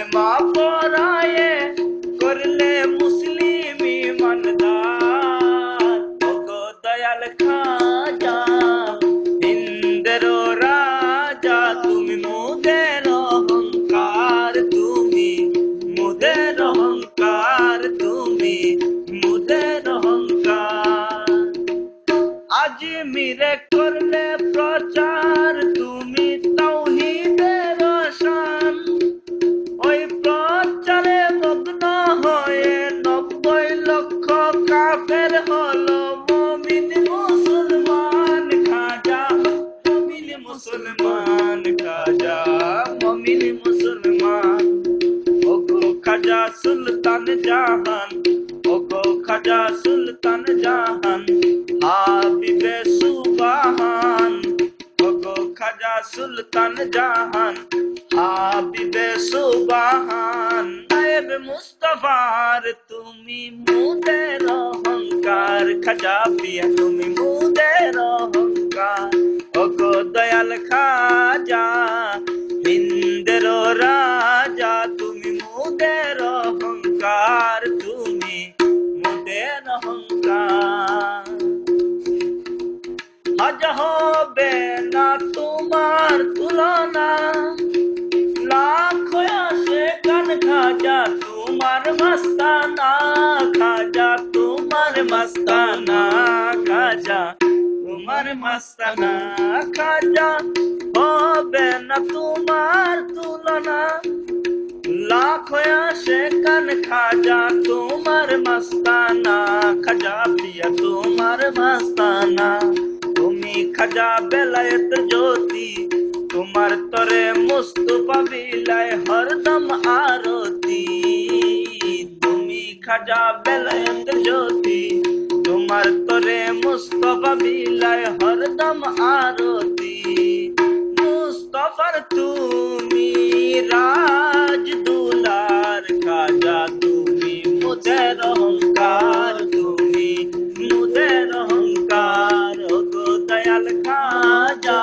कलमा पराए करले मुस्लिम ईमानदार ओगो दयाल खाजा इंद्रो राजा तुमी मुदेर अहंकार तुमी मुदेर अहंकार तुमी मुदेर अहंकार আজমিরে করলে প্রচার তুমি তাওহীদের শান ওই প্রচারে মগ্ন হয়ে 90 লক্ষ কাফের হলো মুমিন মুসলমান খাজা মুমিন মুসলমান খাজা মুমিন মুসলমান ওগো খাজা সুলতান জাহান ওগো খাজা সুলতান জাহান হাবিবে সুবহান ওগো খাজা সুলতান জাহান হাবিবে সুবহান নায়েব মুস্তাফার তুমি মুদের অহংকার খাজা পিয়া তুমি মুদের অহংকার ওগো দয়াল খাজা হিন্দের রাজা তুমি মুদের অহংকার তুমি মুদের অহংকার আজ হবে না তোমার তুলনা লাখো আসে কান খাজা তোমার মস্তানা খাজা তোমার মস্তানা খাজা তোমার মস্তানা খাজা হবে না তোমার তুলনা লাখো আসে কান খাজা তোমার মস্তানা খাজা পিয়া তোমার মস্তানা তুমি খাজা বেলায়েত জ্যোতি তোমার তরে মুস্তফা বিলায় হরদম আরতি তুমি খাজা বেলায়েত জ্যোতি তোমার তরে মুস্তফা বিলায় হরদম আরতি মুস্তফার তুমি রাজ দুলার খাজা তুমি মুদের অহংকার তুমি মুদের অহংকার ওগো দয়াল খাজা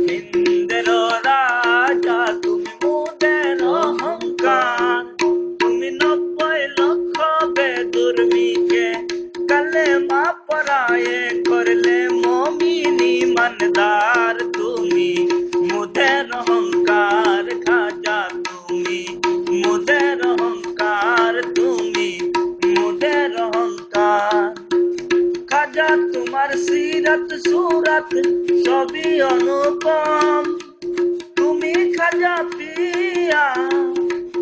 হিন্দের রাজা তুমি মুদের অহংকার তুমি 90 লক্ষ বেদুর্মীকে কলেমা পরায়ে করলে মুমিন ঈমানদার তুমি মুদের অহংকার খাজা তুমি মুদের অহংকার তুমি মুদের অহংকার খাজা তোমার সিরত সুরত সবই অনুপম তুমি খাজা পিয়া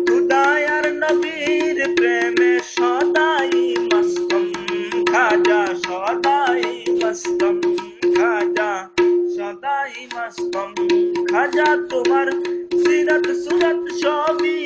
খুদায়ার নবীর প্রেমে সদাই মস্তম খাজা সদাই মস্তম খাজা সদাই মস্তম খাজা তোমার সিরত সুরত সবই